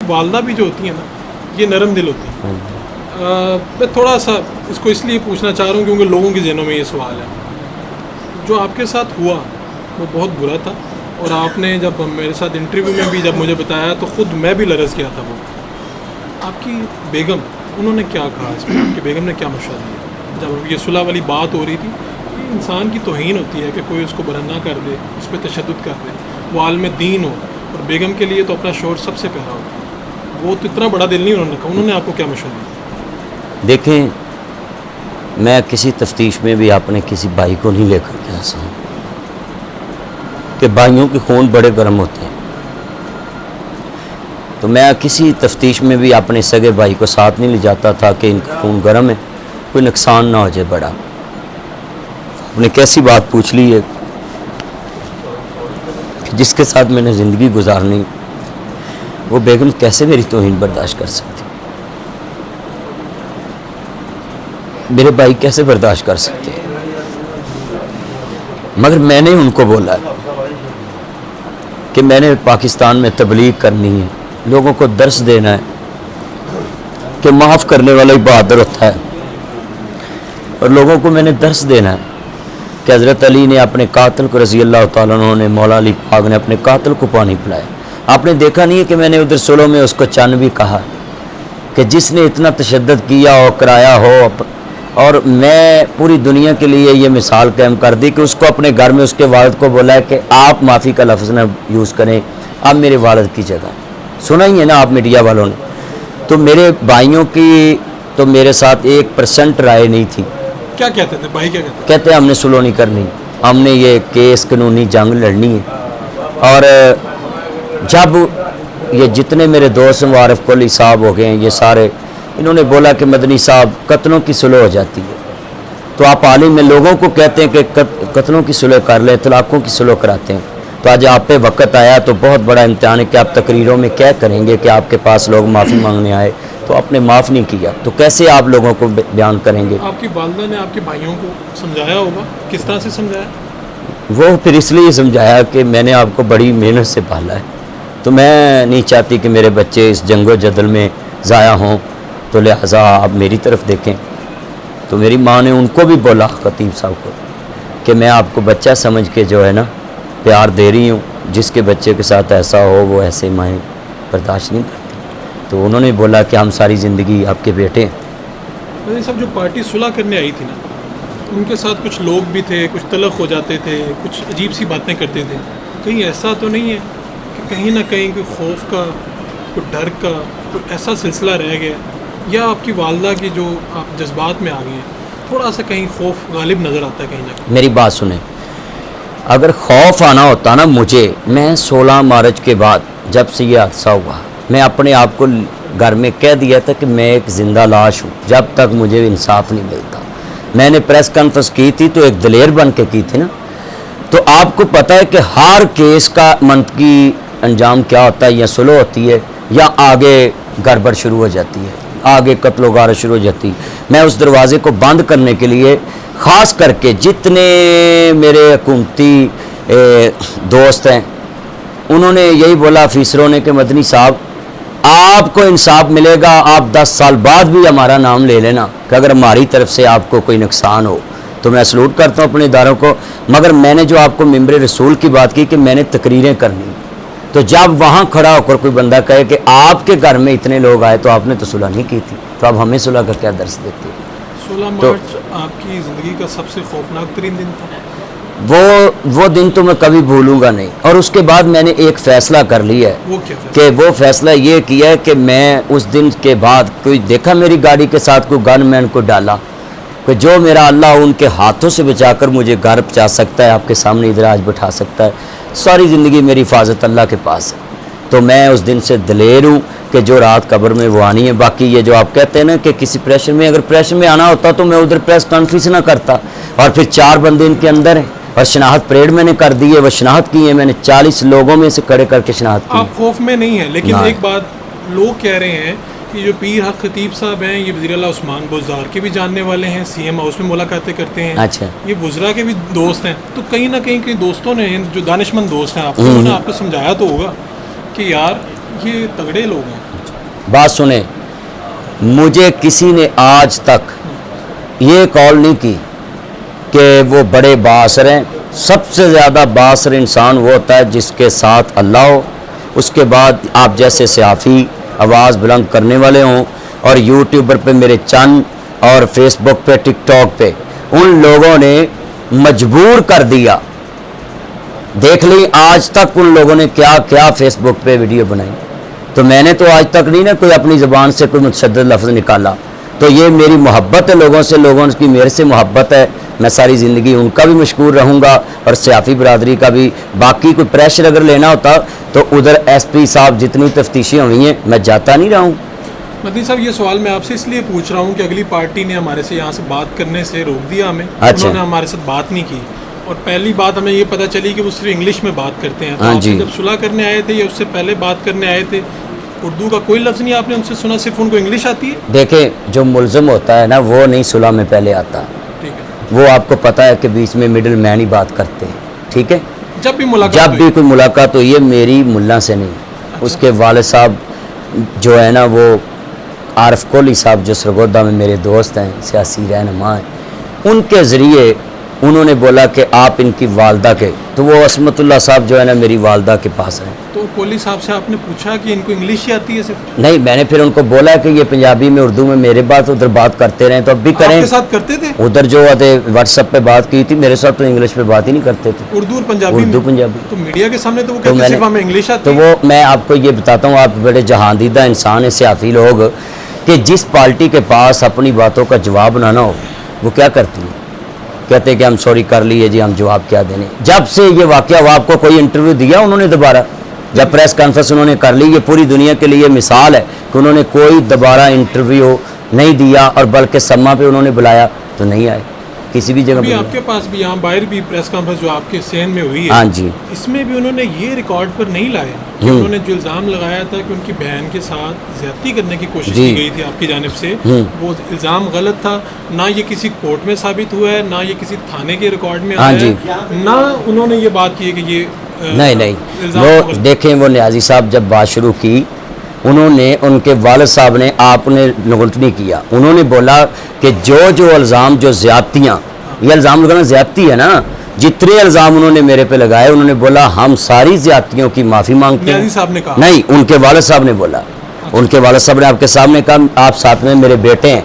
والدہ بھی جو ہوتی ہیں نا یہ نرم دل ہوتی ہیں. میں تھوڑا سا اس کو اس لیے پوچھنا چاہ رہا ہوں کیونکہ لوگوں کے ذہنوں میں یہ سوال ہے. جو آپ کے ساتھ ہوا وہ بہت برا تھا, اور آپ نے جب میرے ساتھ انٹرویو میں بھی جب مجھے بتایا تو خود میں بھی لرز گیا تھا. وہ آپ کی بیگم انہوں نے کیا کہا اس میں؟ آپ کی بیگم نے کیا مشورہ دیا جب یہ صلح والی بات ہو رہی تھی؟ یہ انسان کی توہین ہوتی ہے کہ کوئی اس کو برہنہ کر دے, اس پہ تشدد کر دے, وہ عالم دین ہو, اور بیگم کے لیے تو اپنا شوہر سب سے پیارا ہوتا ہے. وہ تو اتنا بڑا دل نہیں انہوں نے کہا. انہوں نے آپ کو کیا مشورہ دیا؟ دیکھیں, میں کسی تفتیش میں بھی اپنے کسی بھائی کو نہیں لے کر کے ایسا ہوں کہ بھائیوں کے خون بڑے گرم ہوتے ہیں. تو میں کسی تفتیش میں بھی اپنے سگے بھائی کو ساتھ نہیں لے جاتا تھا کہ ان کا خون گرم ہے, کوئی نقصان نہ ہو جائے بڑا. آپ نے کیسی بات پوچھ لی ہے کہ جس کے ساتھ میں نے زندگی گزارنی, وہ بیگم کیسے میری توہین برداشت کر سکتی؟ میرے بھائی کیسے برداشت کر سکتے؟ مگر میں نے ان کو بولا کہ میں نے پاکستان میں تبلیغ کرنی ہے, لوگوں کو درس دینا ہے کہ معاف کرنے والا ہی بہادر ہوتا ہے, اور لوگوں کو میں نے درس دینا ہے کہ حضرت علی نے اپنے قاتل کو رضی اللہ تعالیٰ عنہ نے, مولا علی پاک نے اپنے قاتل کو پانی پلایا. آپ نے دیکھا نہیں ہے کہ میں نے ادھر سلو میں اس کو چند بھی کہا کہ جس نے اتنا تشدد کیا ہو, کرایا ہو, اور میں پوری دنیا کے لیے یہ مثال قائم کر دی کہ اس کو اپنے گھر میں اس کے والد کو بولا ہے کہ آپ معافی کا لفظ نہ یوز کریں, آپ میرے والد کی جگہ. سنا ہی ہے نا آپ میڈیا والوں نے. تو میرے بھائیوں کی تو میرے ساتھ 1% رائے نہیں تھی. کیا کہتے تھے بھائی؟ کیا کہتے تھے؟ کہتے ہیں ہم نے سلو نہیں کرنی, ہم نے یہ کیس قانونی جنگ لڑنی ہے. اور جب یہ جتنے میرے دوست ہیں, عارف کولی صاحب ہو گئے ہیں, یہ سارے انہوں نے بولا کہ مدنی صاحب قتلوں کی صلح ہو جاتی ہے, تو آپ عالم میں لوگوں کو کہتے ہیں کہ قتلوں کی صلح کر لیں, طلاقوں کی صلح کراتے ہیں. تو آج آپ پہ وقت آیا تو بہت بڑا امتحان ہے کہ آپ تقریروں میں کیا کریں گے کہ آپ کے پاس لوگ معافی مانگنے آئے تو آپ نے معاف نہیں کیا, تو کیسے آپ لوگوں کو بیان کریں گے؟ آپ کی والدہ نے آپ کے بھائیوں کو سمجھایا ہوگا, کس طرح سے سمجھایا؟ وہ پھر اس لیے سمجھایا کہ میں نے آپ کو بڑی محنت سے پالا ہے, تو میں نہیں چاہتی کہ میرے بچے اس جنگ و جدل میں ضائع ہوں, تو لہٰذا آپ میری طرف دیکھیں. تو میری ماں نے ان کو بھی بولا, خطیب صاحب کو, کہ میں آپ کو بچہ سمجھ کے جو ہے نا پیار دے رہی ہوں, جس کے بچے کے ساتھ ایسا ہو وہ ایسے مائیں برداشت نہیں کرتی. تو انہوں نے بولا کہ ہم ساری زندگی آپ کے بیٹے ہیں. مدنی صاحب, جو پارٹی صلح کرنے آئی تھی نا, ان کے ساتھ کچھ لوگ بھی تھے, کچھ تلخ ہو جاتے تھے, کچھ عجیب سی باتیں کرتے تھے. کہیں ایسا تو نہیں ہے کہ کہیں نہ کہیں کوئی خوف کا, کوئی ڈر کا, کوئی ایسا سلسلہ رہ گیا, یا آپ کی والدہ کی جو آپ جذبات میں آ گئے ہیں, تھوڑا سا کہیں خوف غالب نظر آتا ہے کہیں نہ کہیں؟ میری بات سنیں, اگر خوف آنا ہوتا نا مجھے, میں 16 مارچ کے بعد جب سے یہ حادثہ ہوا, میں اپنے آپ کو گھر میں کہہ دیا تھا کہ میں ایک زندہ لاش ہوں جب تک مجھے انصاف نہیں ملتا. میں نے پریس کانفرنس کی تھی تو ایک دلیر بن کے کی تھی نا. تو آپ کو پتہ ہے کہ ہر کیس کا منطقی انجام کیا ہوتا ہے, یا صلح ہوتی ہے یا آگے گڑبڑ شروع ہو جاتی ہے, آگے قتل و غارت شروع ہو جاتی. میں اس دروازے کو بند کرنے کے لیے خاص کر کے جتنے میرے حکومتی دوست ہیں انہوں نے یہی بولا, افیسروں نے, کہ مدنی صاحب آپ کو انصاف ملے گا, آپ 10 سال بعد بھی ہمارا نام لے لینا کہ اگر ہماری طرف سے آپ کو کوئی نقصان ہو. تو میں سلوٹ کرتا ہوں اپنے اداروں کو. مگر میں نے جو آپ کو ممبر رسول کی بات کی کہ میں نے تقریریں کرنی, تو جب وہاں کھڑا ہو کر کوئی بندہ کہے کہ آپ کے گھر میں اتنے لوگ آئے تو آپ نے تو صلح نہیں کی تھی, تو اب ہمیں صلح کا کیا درس دیتے؟ 16 مارچ آپ کی زندگی کا سب سے خوفناک ترین دن تھا. وہ دن تو میں کبھی بھولوں گا نہیں. اور اس کے بعد میں نے ایک فیصلہ کر لیا ہے. وہ کیا فیصلہ؟ کہ وہ فیصلہ یہ کیا ہے کہ میں اس دن کے بعد کوئی دیکھا میری گاڑی کے ساتھ کوئی گن مین کو ڈالا, کہ جو میرا اللہ ان کے ہاتھوں سے بچا کر مجھے گھر پہنچا سکتا ہے, آپ کے سامنے ادھر آج بٹھا سکتا ہے, ساری زندگی میری حفاظت اللہ کے پاس ہے. تو میں اس دن سے دلیر ہوں کہ جو رات قبر میں وہ آنی ہے. باقی یہ جو آپ کہتے ہیں نا کہ کسی پریشر میں, اگر پریشر میں آنا ہوتا تو میں ادھر پریس کانفرنس نہ کرتا, اور پھر 4 بندے ان کے اندر ہیں, اور شناخت پریڈ میں نے کر دی ہے, وہ شناخت کی ہے میں نے 40 لوگوں میں سے کھڑے کر کے شناخت کی. آپ خوف میں نہیں ہیں, لیکن ایک بات لوگ کہہ رہے ہیں کہ جو پیر حق خطیب صاحب ہیں یہ وزیر اللہ عثمان بزدار کے بھی جاننے والے ہیں, سی ایم ہاؤس میں ملاقاتیں کرتے ہیں. اچھا, یہ وزراء کے بھی دوست ہیں, تو کہیں نہ کہیں دوستوں نے, جو دانشمند دوست ہیں آپ کو, انہوں نے آپ کو سمجھایا تو ہوگا کہ یار یہ تگڑے لوگ ہیں, بات سنیں, مجھے کسی نے آج تک یہ کال نہیں کی کہ وہ بڑے بااثر ہیں. سب سے زیادہ بااثر انسان وہ ہوتا ہے جس کے ساتھ اللہ ہو, اس کے بعد آپ جیسے صحافی آواز بلند کرنے والے ہوں, اور یوٹیوبر پہ میرے چند, اور فیس بک پہ, ٹک ٹاک پہ ان لوگوں نے مجبور کر دیا. دیکھ لی آج تک ان لوگوں نے کیا کیا فیس بک پہ ویڈیو بنائی. تو میں نے تو آج تک نہیں نا کوئی اپنی زبان سے کوئی متشدد لفظ نکالا. تو یہ میری محبت ہے لوگوں سے, لوگوں کی میرے سے محبت ہے. میں ساری زندگی ان کا بھی مشکور رہوں گا, اور صحافی برادری کا بھی. باقی کوئی پریشر اگر لینا ہوتا تو ادھر ایس پی صاحب جتنی تفتیشیں ہوئی ہیں میں جاتا نہیں رہا ہوں. مدنی صاحب, یہ سوال میں آپ سے اس لیے پوچھ رہا ہوں کہ اگلی پارٹی نے ہمارے سے یہاں سے بات کرنے سے روک دیا ہمیں. اچھا. انہوں نے ہمارے ساتھ بات نہیں کی, اور پہلی بات ہمیں یہ پتہ چلی کہ وہ صرف انگلش میں بات کرتے ہیں. ہاں جی. جب صلح کرنے آئے تھے یا اس سے پہلے بات کرنے آئے تھے, اردو کا کوئی لفظ نہیں آپ نے ان سے سنا, صرف ان کو انگلش آتی ہے؟ دیکھیں, جو ملزم ہوتا ہے نا وہ نہیں صلح میں پہلے آتا. ٹھیک ہے. وہ آپ کو پتہ ہے کہ بیچ میں مڈل مین ہی بات کرتے ہیں. ٹھیک ہے. جب بھی ملاقات جب بھی کوئی ملاقات ہوئی ہے میری ملا سے نہیں. اس کے والد صاحب جو ہے نا وہ عارف کوہلی صاحب جو سرگودا میں میرے دوست ہیں, سیاسی رہنما ہیں, ان کے ذریعے انہوں نے بولا کہ آپ ان کی والدہ کے, تو وہ عصمت اللہ صاحب جو ہے نا میری والدہ کے پاس ہیں. تو کوہلی صاحب سے آپ نے پوچھا کہ ان کو انگلش ہی آتی ہے صرف؟ نہیں, میں نے پھر ان کو بولا کہ یہ پنجابی میں اردو میں میرے بات ادھر بات کرتے رہیں تو اب بھی کریں. آپ کے ساتھ کرتے تھے ادھر جو واٹس ایپ پہ بات کی تھی میرے ساتھ تو انگلش پہ بات ہی نہیں کرتے تھے, اردو اور پنجابی اردو پنجابی. تو میڈیا کے سامنے تو وہ کہتے صرف ہمیں انگلش آتی تو ہے. وہ میں آپ کو یہ بتاتا ہوں, آپ بڑے جہاندیدہ انسان ہیں صحافی لوگ, کہ جس پارٹی کے پاس اپنی باتوں کا جواب بنانا ہو وہ کیا کرتی ہے, کہتے ہیں کہ ہم سوری کر لیے جی, ہم جواب کیا دینے. جب سے یہ واقعہ ہوا آپ کو کوئی انٹرویو دیا انہوں نے دوبارہ؟ جب پریس کانفرنس انہوں نے کر لی, یہ پوری دنیا کے لیے مثال ہے کہ انہوں نے کوئی دوبارہ انٹرویو نہیں دیا, اور بلکہ سما پہ انہوں نے بلایا تو نہیں آئے کسی بھی جگہ. ابھی آپ کے پاس بھی یہاں باہر بھی پریس کانفرنس جو آپ کے سین میں ہوئی ہے, ہاں جی, اس میں بھی انہوں نے یہ ریکارڈ پر نہیں لائے کہ انہوں نے جو الزام لگایا تھا کہ ان کی بہن کے ساتھ زیادتی کرنے کی کوشش کی گئی تھی آپ کی جانب سے, وہ الزام غلط تھا. نہ یہ کسی کورٹ میں ثابت ہوا ہے, نہ یہ کسی تھانے کے ریکارڈ میں آیا ہے, نہ انہوں نے یہ بات کی ہے کہ یہ نہیں. وہ دیکھیں, وہ نیازی صاحب جب بات شروع کی انہوں نے, ان کے والد صاحب نے آپ نے نگلٹ نہیں کیا. انہوں نے بولا کہ جو الزام, جو زیادتیاں, یہ الزام لگانا زیادتی ہے نا, جتنے الزام انہوں نے میرے پہ لگائے انہوں نے بولا ہم ساری زیادتیوں کی معافی مانگتے ہیں. نیازی صاحب نے کہا نہیں, ان کے والد صاحب نے بولا. ان کے والد صاحب نے آپ کے سامنے کہا آپ ساتھ میں میرے بیٹے ہیں,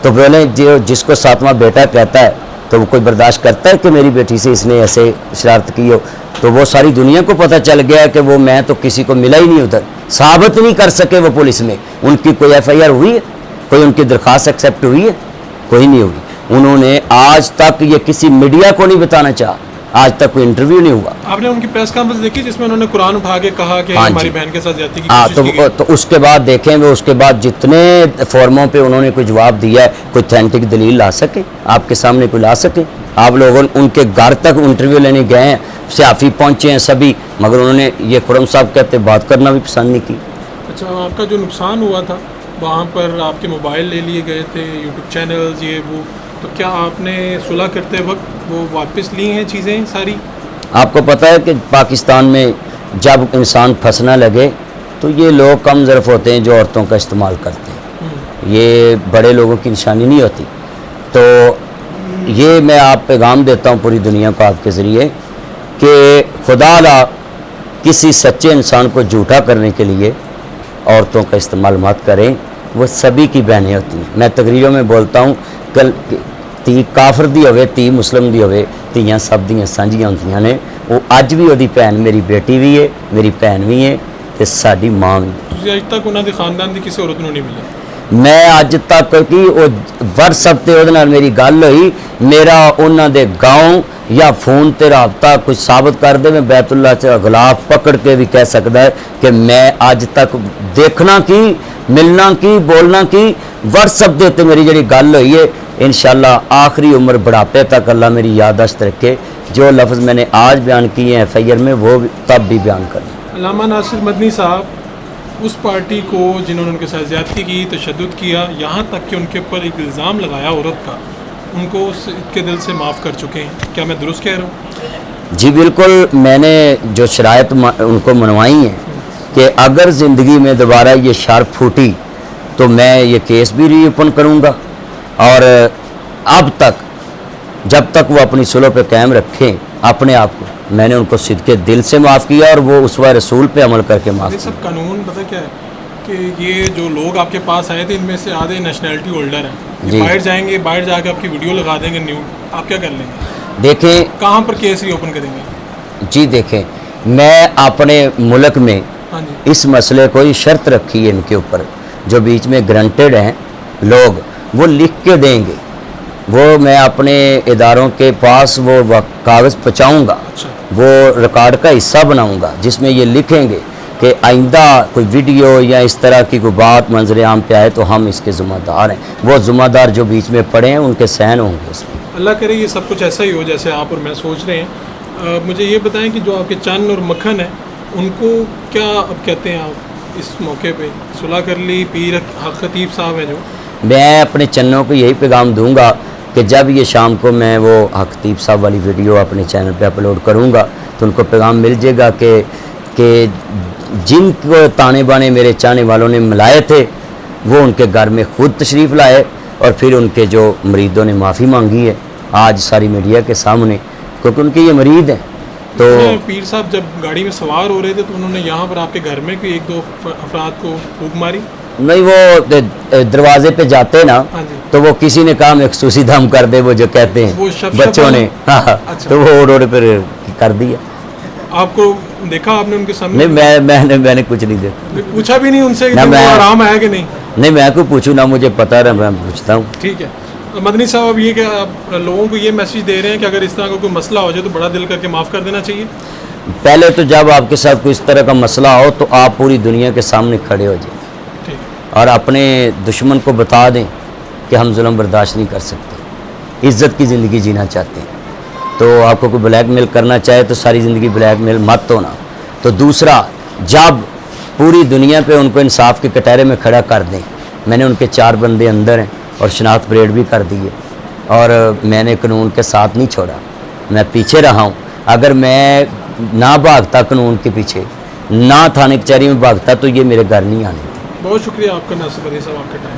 تو بولے جس کو ساتواں بیٹا کہتا ہے تو وہ کوئی برداشت کرتا ہے کہ میری بیٹی سے اس نے ایسے شرارت کی ہو. تو وہ ساری دنیا کو پتہ چل گیا کہ وہ, میں تو کسی کو ملا ہی نہیں ادھر, ثابت نہیں کر سکے وہ پولیس میں. ان کی کوئی ایف آئی آر ہوئی ہے, کوئی ان کی درخواست ایکسیپٹ ہوئی ہے, کوئی نہیں ہوئی. انہوں نے آج تک یہ کسی میڈیا کو نہیں بتانا چاہا, آج تک کوئی انٹرویو نہیں ہوا. آپ نے ان کی پریس کانفرنس دیکھی جس میں انہوں نے قرآن اٹھا کے کہا کہ ہماری بہن کے ساتھ زیادتی کی کوشش کی گئی؟ تو اس کے بعد دیکھیں وہ, اس کے بعد جتنے فورموں پہ انہوں نے کوئی جواب دیا ہے, کوئی اتھینٹک دلیل لا سکے آپ کے سامنے, کوئی لا سکے. آپ لوگوں ان کے گھر تک انٹرویو لینے گئے ہیں, صحافی پہنچے ہیں سبھی, مگر انہوں نے یہ خرم صاحب کہتے بات کرنا بھی پسند نہیں کی. اچھا, آپ کا جو نقصان ہوا تھا وہاں پر آپ کے موبائل لے لیے گئے تھے, یوٹیوب چینلز, یہ وہ, تو کیا آپ نے صلح کرتے وقت وہ واپس لی ہیں چیزیں ساری؟ آپ کو پتہ ہے کہ پاکستان میں جب انسان پھنسنا لگے تو یہ لوگ کم ظرف ہوتے ہیں جو عورتوں کا استعمال کرتے ہیں, یہ بڑے لوگوں کی نشانی نہیں ہوتی. تو یہ میں آپ پیغام دیتا ہوں پوری دنیا کو آپ کے ذریعے کہ خدا لا کسی سچے انسان کو جھوٹا کرنے کے لیے عورتوں کا استعمال مت کریں, وہ سبھی کی بہنیں ہوتی ہیں. میں تقریروں میں بولتا ہوں کل تی کافر دی ہوئے, تی مسلم دی ہوئے, تیاں سب دیاں سانجیاں ہوندیاں نے. وہ اج بھی وہی بہن میری بیٹی بھی ہے, میری بہن بھی ہے, تے ساڈی ماں بھی. تسی اج تک انہاں دے خاندان دی کسی عورت نوں نہیں ملے؟ میں اج تک کہ واٹس ایپ تے اودے نال میری گل ہوئی, میرا انہاں دے گاؤں یا فون تے رابطہ کچھ ثابت کر دے, میں بیت اللہ سے غلاف پکڑ کے بھی کہہ سکتا ہے کہ میں اج تک دیکھنا کی, ملنا کی, بولنا کی, واٹس ایپ دے تے میری جڑی گل ہوئی ہے, انشاءاللہ آخری عمر بڑھاپے تک اللہ میری یادداشت رکھے. جو لفظ میں نے آج بیان کیے ہیں ایف آئی آر میں وہ تب بھی بیان کریں. علامہ ناصر مدنی صاحب اس پارٹی کو جنہوں نے ان کے ساتھ زیادتی کی, تشدد کیا, یہاں تک کہ ان کے اوپر ایک الزام لگایا عورت کا, ان کو اس کے دل سے معاف کر چکے ہیں, کیا میں درست کہہ رہا ہوں؟ جی بالکل, میں نے جو شرائط ان کو منوائی ہیں کہ اگر زندگی میں دوبارہ یہ شرف پھوٹی تو میں یہ کیس بھی ری اوپن کروں گا، اور اب تک جب تک وہ اپنی صلح پہ قائم رکھیں اپنے آپ کو، میں نے ان کو صدقے دل سے معاف کیا، اور وہ اسوہ رسول پہ عمل کر کے معاف یہ کیا۔ سب قانون پتہ کیا ہے کہ یہ جو لوگ آپ کے پاس آئے تھے ان میں سے آدھے نیشنلٹی ہولڈر ہیں، جی۔ یہ باہر جائیں گے، باہر جا کے آپ کی ویڈیو لگا دیں گے نیوڈ، آپ کیا کر لیں گے؟ دیکھیں کہاں پر کیس ری اوپن کریں گے؟ جی، دیکھیں میں اپنے ملک میں ہاں جی، اس مسئلے کو یہ شرط رکھی ہے ان کے اوپر، جو بیچ میں گرانٹیڈ ہیں لوگ وہ لکھ کے دیں گے، وہ میں اپنے اداروں کے پاس وہ کاغذ پہنچاؤں گا، اچھا، وہ ریکارڈ کا حصہ بناؤں گا جس میں یہ لکھیں گے کہ آئندہ کوئی ویڈیو یا اس طرح کی کوئی بات منظر عام پہ آئے تو ہم اس کے ذمہ دار ہیں، وہ ذمہ دار جو بیچ میں پڑے ہیں ان کے سین ہوں گے اس میں۔ اللہ کرے یہ سب کچھ ایسا ہی ہو جیسے آپ اور میں سوچ رہے ہیں۔ مجھے یہ بتائیں کہ جو آپ کے چن اور مکھن ہیں ان کو کیا اب کہتے ہیں آپ اس موقع پہ؟ صلح کر لی، پیر حق خطیب صاحب ہیں جو، میں اپنے چنوں کو یہی پیغام دوں گا کہ جب یہ شام کو میں وہ حق خطیب صاحب والی ویڈیو اپنے چینل پہ اپلوڈ کروں گا تو ان کو پیغام مل جائے گا کہ جن کو تانے بانے میرے چاہنے والوں نے ملائے تھے وہ ان کے گھر میں خود تشریف لائے، اور پھر ان کے جو مریدوں نے معافی مانگی ہے آج ساری میڈیا کے سامنے، کیونکہ ان کے یہ مرید ہیں۔ تو پیر صاحب جب گاڑی میں سوار ہو رہے تھے تو انہوں نے یہاں پر آپ کے گھر میں کوئی ایک دو افراد کو پھونک ماری؟ نہیں، وہ دروازے پہ جاتے نا ہاں جی، تو وہ کسی نے کہا میں خصوصی دم کر دے، وہ جو کہتے ہیں وہ شب بچوں نے، ہاں اچھا۔ تو وہ روڈ پہ کر دیا۔ آپ کو دیکھا آپ نے ان کے سامنے؟ نہیں، میں نے کچھ نہیں دیکھا، پوچھا بھی نہیں ان سے کہ نہ تم کو میں- آرام ہے کہ نہیں؟ نہیں میں کوئی پوچھوں نہ مجھے پتا رہا، میں پوچھتا ہوں۔ ٹھیک ہے مدنی صاحب، اب یہ کہ آپ لوگوں کو یہ میسج دے رہے ہیں کہ اگر اس طرح کا کوئی مسئلہ ہو جائے تو بڑا دل کر کے معاف کر دینا چاہیے؟ پہلے تو جب آپ کے ساتھ کوئی اس طرح کا مسئلہ ہو تو آپ پوری دنیا کے سامنے کھڑے ہو جائیں ٹھیک ہے، اور اپنے دشمن کو بتا دیں کہ ہم ظلم برداشت نہیں کر سکتے، عزت کی زندگی جینا چاہتے ہیں۔ تو آپ کو کوئی بلیک میل کرنا چاہے تو ساری زندگی بلیک میل مت ہونا۔ تو دوسرا، جب پوری دنیا پہ ان کو انصاف کے کٹہرے میں کھڑا کر دیں، میں نے ان کے 4 بندے اندر ہیں اور شناخت پریڈ بھی کر دی ہے، اور میں نے قانون کے ساتھ نہیں چھوڑا، میں پیچھے رہا ہوں۔ اگر میں نہ بھاگتا قانون کے پیچھے، نہ تھانے کچہری میں بھاگتا تو یہ میرے گھر نہیں آنے۔ بہت شکریہ آپ کا ناصر علی صاحب، آپ کا ٹائم۔